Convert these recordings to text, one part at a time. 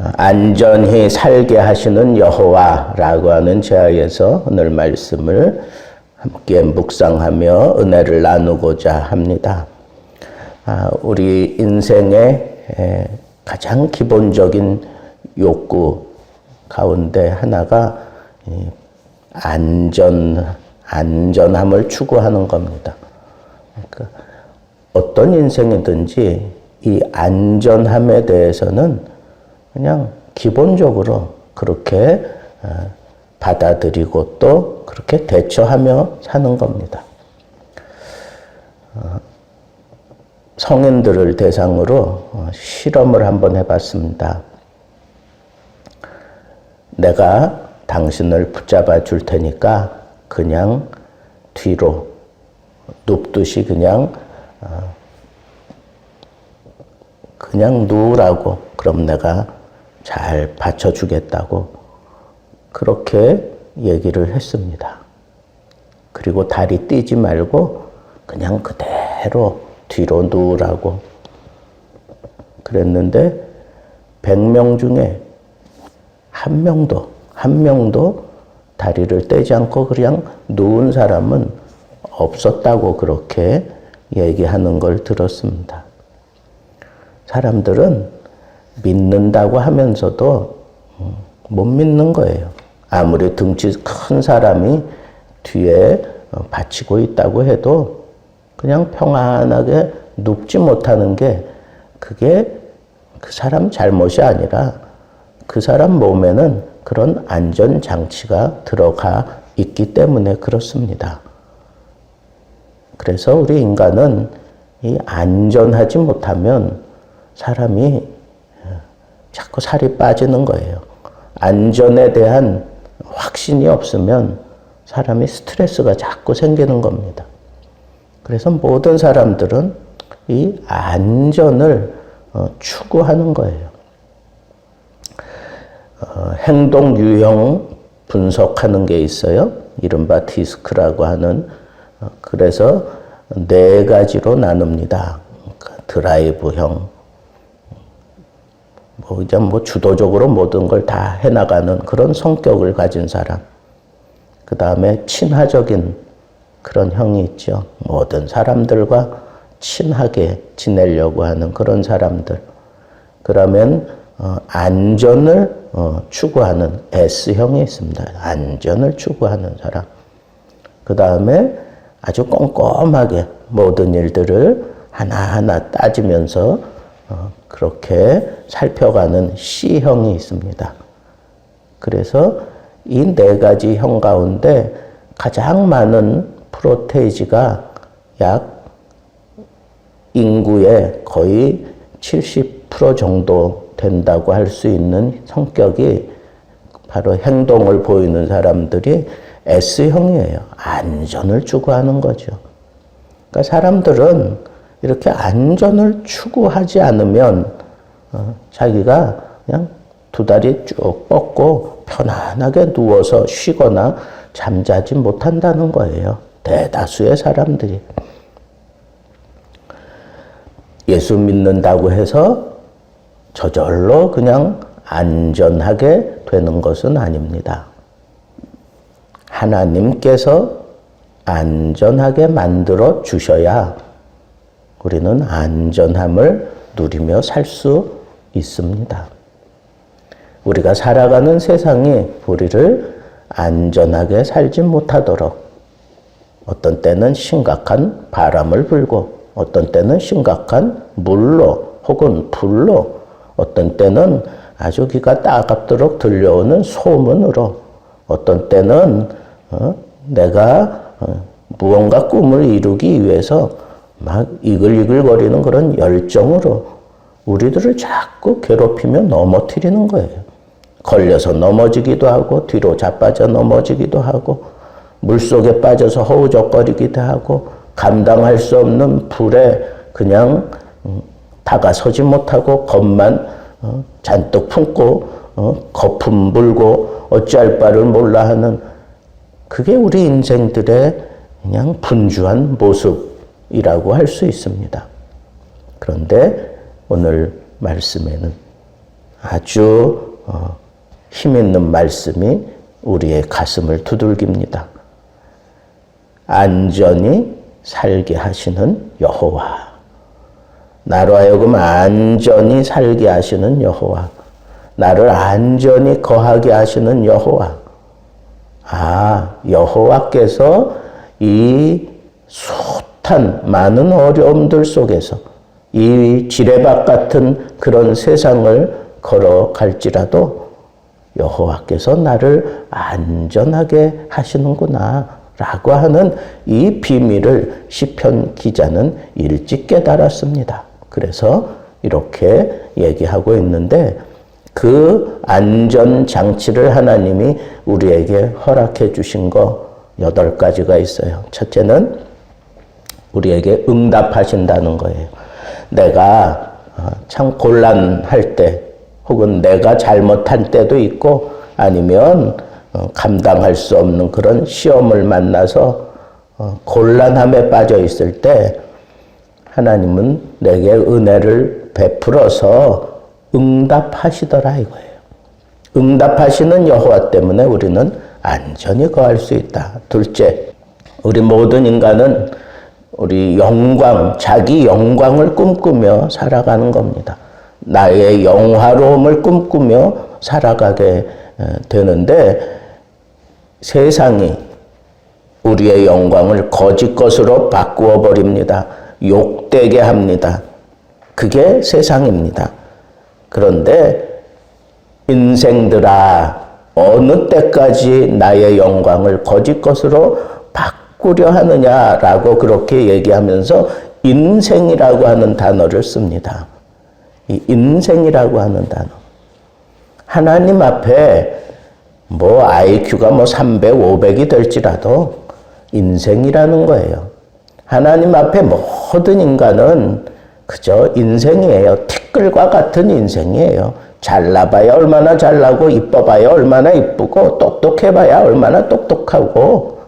안전히 살게 하시는 여호와라고 하는 제하에서 오늘 말씀을 함께 묵상하며 은혜를 나누고자 합니다. 우리 인생의 가장 기본적인 욕구 가운데 하나가 안전함을 추구하는 겁니다. 그러니까 어떤 인생이든지 이 안전함에 대해서는 그냥 기본적으로 그렇게 받아들이고 또 그렇게 대처하며 사는 겁니다. 성인들을 대상으로 실험을 한번 해봤습니다. 내가 당신을 붙잡아 줄 테니까 그냥 뒤로 눕듯이 그냥 누우라고. 그럼 내가 잘 받쳐주겠다고 그렇게 얘기를 했습니다. 그리고 다리 띄지 말고 그냥 그대로 뒤로 누우라고 그랬는데 100명 중에 한 명도 다리를 떼지 않고 그냥 누운 사람은 없었다고 그렇게 얘기하는 걸 들었습니다. 사람들은 믿는다고 하면서도 못 믿는 거예요. 아무리 등치 큰 사람이 뒤에 받치고 있다고 해도 그냥 평안하게 눕지 못하는 게 그게 그 사람 잘못이 아니라 그 사람 몸에는 그런 안전장치가 들어가 있기 때문에 그렇습니다. 그래서 우리 인간은 이 안전하지 못하면 사람이 자꾸 살이 빠지는 거예요. 안전에 대한 확신이 없으면 사람이 스트레스가 자꾸 생기는 겁니다. 그래서 모든 사람들은 이 안전을 추구하는 거예요. 행동 유형 분석하는 게 있어요. 이른바 디스크라고 하는. 그래서 4가지로 나눕니다. 드라이브형. 주도적으로 모든 걸 다 해나가는 그런 성격을 가진 사람. 그 다음에 친화적인 그런 형이 있죠. 모든 사람들과 친하게 지내려고 하는 그런 사람들. 그러면 안전을 추구하는 S형이 있습니다. 안전을 추구하는 사람. 그 다음에 아주 꼼꼼하게 모든 일들을 하나하나 따지면서 그렇게 살펴가는 C형이 있습니다. 그래서 이 4가지 형 가운데 가장 많은 프로테이지가 약 인구의 거의 70% 정도 된다고 할 수 있는 성격이 바로 행동을 보이는 사람들이 S형이에요. 안전을 추구하는 거죠. 그러니까 사람들은 이렇게 안전을 추구하지 않으면 자기가 그냥 2다리 쭉 뻗고 편안하게 누워서 쉬거나 잠자지 못한다는 거예요. 대다수의 사람들이. 예수 믿는다고 해서 저절로 그냥 안전하게 되는 것은 아닙니다. 하나님께서 안전하게 만들어 주셔야 우리는 안전함을 누리며 살 수 있습니다. 우리가 살아가는 세상이 우리를 안전하게 살지 못하도록 어떤 때는 심각한 바람을 불고 어떤 때는 심각한 물로 혹은 불로 어떤 때는 아주 귀가 따갑도록 들려오는 소문으로 어떤 때는 내가 무언가 꿈을 이루기 위해서 막 이글이글거리는 그런 열정으로 우리들을 자꾸 괴롭히며 넘어뜨리는 거예요. 걸려서 넘어지기도 하고 뒤로 자빠져 넘어지기도 하고 물속에 빠져서 허우적거리기도 하고 감당할 수 없는 불에 그냥 다가서지 못하고 겁만 잔뜩 품고 거품 불고 어찌할 바를 몰라 하는 그게 우리 인생들의 그냥 분주한 모습이라고 할 수 있습니다. 그런데 오늘 말씀에는 아주 힘 있는 말씀이 우리의 가슴을 두들깁니다. 안전히 살게 하시는 여호와. 나로 하여금 안전히 살게 하시는 여호와. 나를 안전히 거하게 하시는 여호와. 여호와께서 이 숱한 많은 어려움들 속에서 이 지뢰밭 같은 그런 세상을 걸어갈지라도 여호와께서 나를 안전하게 하시는구나 라고 하는 이 비밀을 시편 기자는 일찍 깨달았습니다. 그래서 이렇게 얘기하고 있는데 그 안전장치를 하나님이 우리에게 허락해 주신 거 8가지가 있어요. 첫째는 우리에게 응답하신다는 거예요. 내가 참 곤란할 때 혹은 내가 잘못한 때도 있고 아니면 감당할 수 없는 그런 시험을 만나서 곤란함에 빠져 있을 때 하나님은 내게 은혜를 베풀어서 응답하시더라 이거예요. 응답하시는 여호와 때문에 우리는 안전히 거할 수 있다. 둘째, 우리 모든 인간은 우리 영광, 자기 영광을 꿈꾸며 살아가는 겁니다. 나의 영화로움을 꿈꾸며 살아가게 되는데 세상이 우리의 영광을 거짓 것으로 바꾸어 버립니다. 욕되게 합니다. 그게 세상입니다. 그런데 인생들아, 어느 때까지 나의 영광을 거짓 것으로 바꾸려 하느냐라고 그렇게 얘기하면서 인생이라고 하는 단어를 씁니다. 이 인생이라고 하는 단어. 하나님 앞에 IQ가 300, 500이 될지라도 인생이라는 거예요. 하나님 앞에 모든 인간은 그저 인생이에요. 티끌과 같은 인생이에요. 잘나봐야 얼마나 잘나고 이뻐봐야 얼마나 이쁘고 똑똑해봐야 얼마나 똑똑하고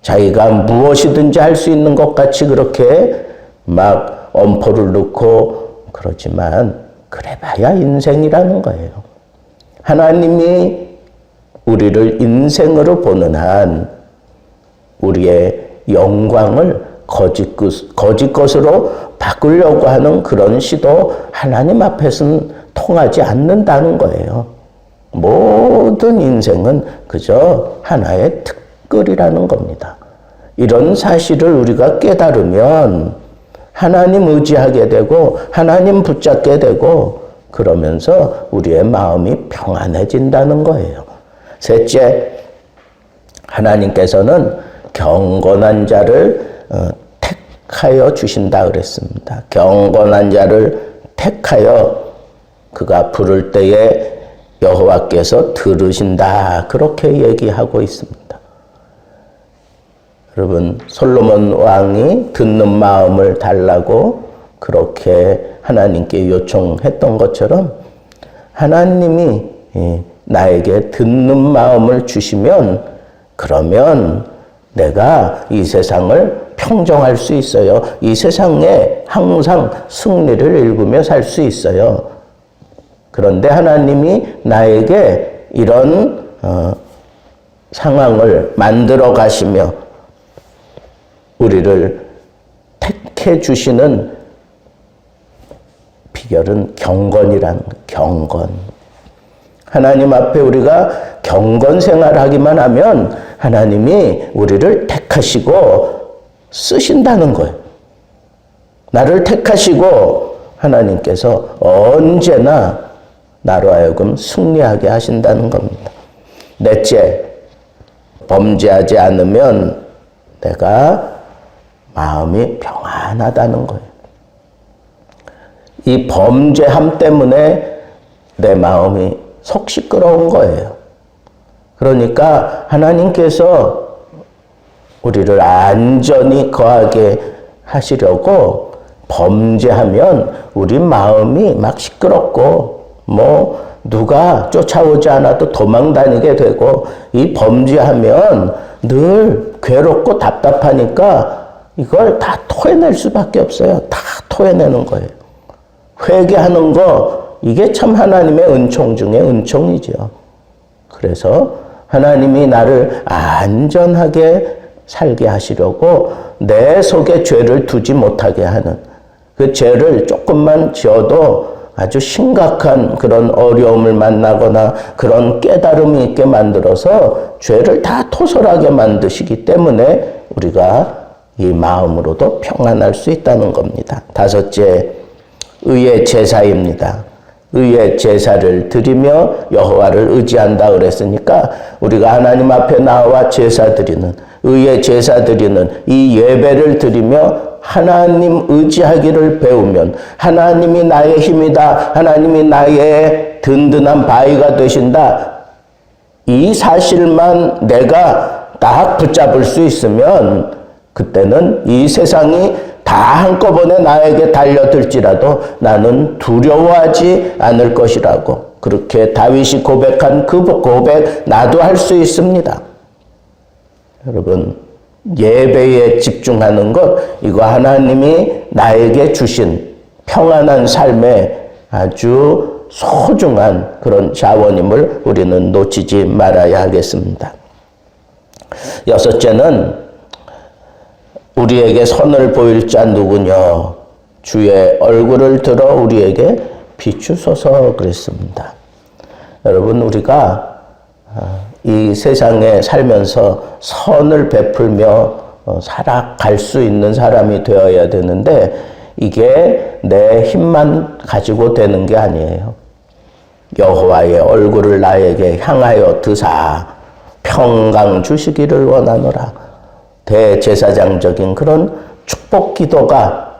자기가 무엇이든지 할 수 있는 것 같이 그렇게 막 엄포를 넣고 그러지만 그래봐야 인생이라는 거예요. 하나님이 우리를 인생으로 보는 한 우리의 영광을 거짓 것으로 바꾸려고 하는 그런 시도 하나님 앞에서는 통하지 않는다는 거예요. 모든 인생은 그저 하나의 특글이라는 겁니다. 이런 사실을 우리가 깨달으면 하나님 의지하게 되고 하나님 붙잡게 되고 그러면서 우리의 마음이 평안해진다는 거예요. 셋째, 하나님께서는 경건한 자를 택하여 주신다 그랬습니다. 경건한 자를 택하여 그가 부를 때에 여호와께서 들으신다 그렇게 얘기하고 있습니다. 여러분, 솔로몬 왕이 듣는 마음을 달라고 그렇게 하나님께 요청했던 것처럼 하나님이 나에게 듣는 마음을 주시면 그러면 내가 이 세상을 평정할 수 있어요. 이 세상에 항상 승리를 일구며 살 수 있어요. 그런데 하나님이 나에게 이런 상황을 만들어 가시며 우리를 택해 주시는 비결은 경건이라는 거예요. 경건. 하나님 앞에 우리가 경건 생활하기만 하면 하나님이 우리를 택하시고 쓰신다는 거예요. 나를 택하시고 하나님께서 언제나 나로 하여금 승리하게 하신다는 겁니다. 넷째, 범죄하지 않으면 내가 마음이 평안하다는 거예요. 이 범죄함 때문에 내 마음이 속 시끄러운 거예요. 그러니까 하나님께서 우리를 안전히 거하게 하시려고 범죄하면 우리 마음이 막 시끄럽고 누가 쫓아오지 않아도 도망 다니게 되고 이 범죄하면 늘 괴롭고 답답하니까 이걸 다 토해낼 수밖에 없어요. 다 토해내는 거예요. 회개하는 거 이게 참 하나님의 은총 중에 은총이죠. 그래서 하나님이 나를 안전하게 살게 하시려고 내 속에 죄를 두지 못하게 하는, 그 죄를 조금만 지어도 아주 심각한 그런 어려움을 만나거나 그런 깨달음이 있게 만들어서 죄를 다 토설하게 만드시기 때문에 우리가 이 마음으로도 평안할 수 있다는 겁니다. 다섯째, 의의 제사입니다. 의의 제사를 드리며 여호와를 의지한다 그랬으니까 우리가 하나님 앞에 나와 제사 드리는, 의의 제사 드리는 이 예배를 드리며 하나님 의지하기를 배우면 하나님이 나의 힘이다, 하나님이 나의 든든한 바위가 되신다, 이 사실만 내가 딱 붙잡을 수 있으면 그때는 이 세상이 다 한꺼번에 나에게 달려들지라도 나는 두려워하지 않을 것이라고, 그렇게 다윗이 고백한 그 고백 나도 할 수 있습니다. 여러분, 예배에 집중하는 것, 이거 하나님이 나에게 주신 평안한 삶의 아주 소중한 그런 자원임을 우리는 놓치지 말아야 하겠습니다. 여섯째는 우리에게 선을 보일 자 누구냐? 주의 얼굴을 들어 우리에게 비추소서 그랬습니다. 여러분, 우리가 이 세상에 살면서 선을 베풀며 살아갈 수 있는 사람이 되어야 되는데 이게 내 힘만 가지고 되는 게 아니에요. 여호와의 얼굴을 나에게 향하여 드사 평강 주시기를 원하노라. 대제사장적인 그런 축복 기도가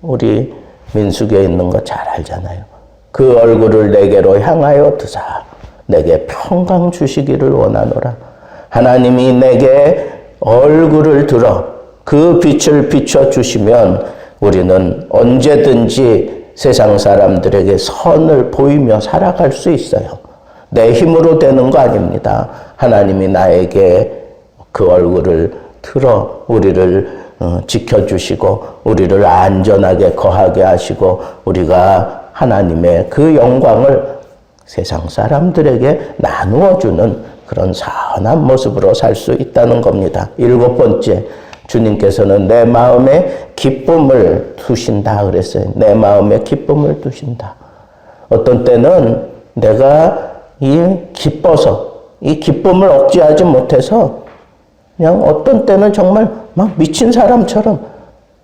우리 민수기에 있는 거 잘 알잖아요. 그 얼굴을 내게로 향하여 드사 내게 평강 주시기를 원하노라. 하나님이 내게 얼굴을 들어 그 빛을 비춰주시면 우리는 언제든지 세상 사람들에게 선을 보이며 살아갈 수 있어요. 내 힘으로 되는 거 아닙니다. 하나님이 나에게 그 얼굴을 틀어 우리를 지켜주시고 우리를 안전하게 거하게 하시고 우리가 하나님의 그 영광을 세상 사람들에게 나누어주는 그런 선한 모습으로 살 수 있다는 겁니다. 일곱 번째, 주님께서는 내 마음에 기쁨을 두신다 그랬어요. 내 마음에 기쁨을 두신다. 어떤 때는 내가 기뻐서 이 기쁨을 억제하지 못해서 그냥 어떤 때는 정말 막 미친 사람처럼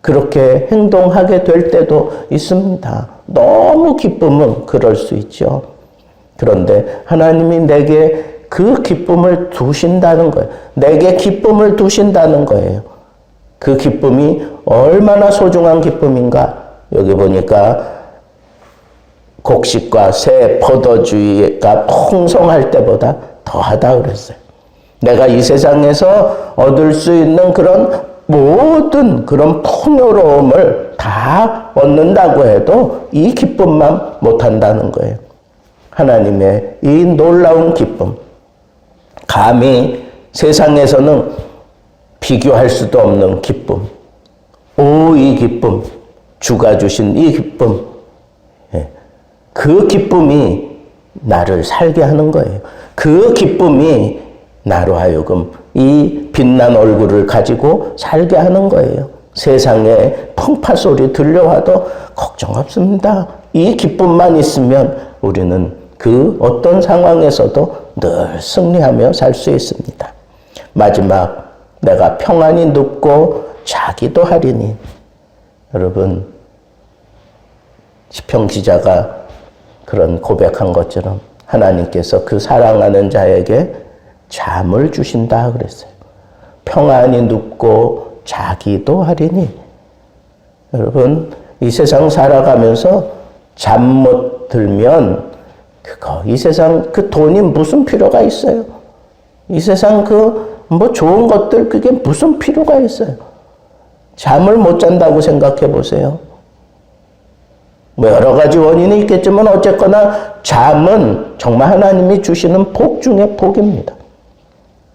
그렇게 행동하게 될 때도 있습니다. 너무 기쁨은 그럴 수 있죠. 그런데 하나님이 내게 그 기쁨을 두신다는 거예요. 내게 기쁨을 두신다는 거예요. 그 기쁨이 얼마나 소중한 기쁨인가? 여기 보니까 곡식과 새 포도주가 풍성할 때보다 더하다 그랬어요. 내가 이 세상에서 얻을 수 있는 그런 모든 그런 풍요로움을 다 얻는다고 해도 이 기쁨만 못한다는 거예요. 하나님의 이 놀라운 기쁨, 감히 세상에서는 비교할 수도 없는 기쁨, 이 기쁨, 주가 주신 이 기쁨, 그 기쁨이 나를 살게 하는 거예요. 그 기쁨이 나로 하여금 이 빛난 얼굴을 가지고 살게 하는 거예요. 세상에 풍파 소리 들려와도 걱정 없습니다. 이 기쁨만 있으면 우리는 그 어떤 상황에서도 늘 승리하며 살 수 있습니다. 마지막, 내가 평안히 눕고 자기도 하리니. 여러분, 시편 기자가 그런 고백한 것처럼 하나님께서 그 사랑하는 자에게 잠을 주신다 그랬어요. 평안히 눕고 자기도 하리니. 여러분, 이 세상 살아가면서 잠 못 들면 이 세상 그 돈이 무슨 필요가 있어요? 이 세상 좋은 것들 그게 무슨 필요가 있어요? 잠을 못 잔다고 생각해 보세요. 여러 가지 원인이 있겠지만 어쨌거나 잠은 정말 하나님이 주시는 복 중에 복입니다.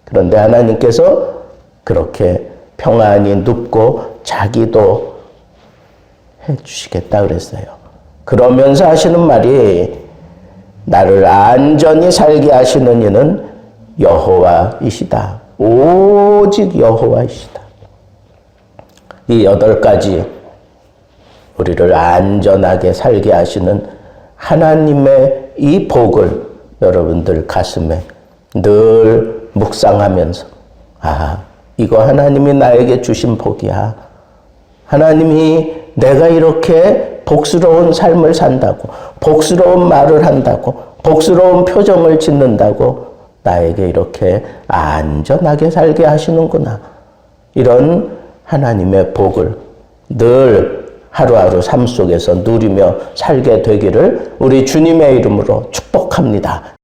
그런데 하나님께서 그렇게 평안히 눕고 자기도 해주시겠다 그랬어요. 그러면서 하시는 말이 나를 안전히 살게 하시는 이는 여호와이시다. 오직 여호와이시다. 이 8가지 우리를 안전하게 살게 하시는 하나님의 이 복을 여러분들 가슴에 늘 묵상하면서 이거 하나님이 나에게 주신 복이야. 하나님이 내가 이렇게 복스러운 삶을 산다고, 복스러운 말을 한다고, 복스러운 표정을 짓는다고 나에게 이렇게 안전하게 살게 하시는구나. 이런 하나님의 복을 늘 하루하루 삶 속에서 누리며 살게 되기를 우리 주님의 이름으로 축복합니다.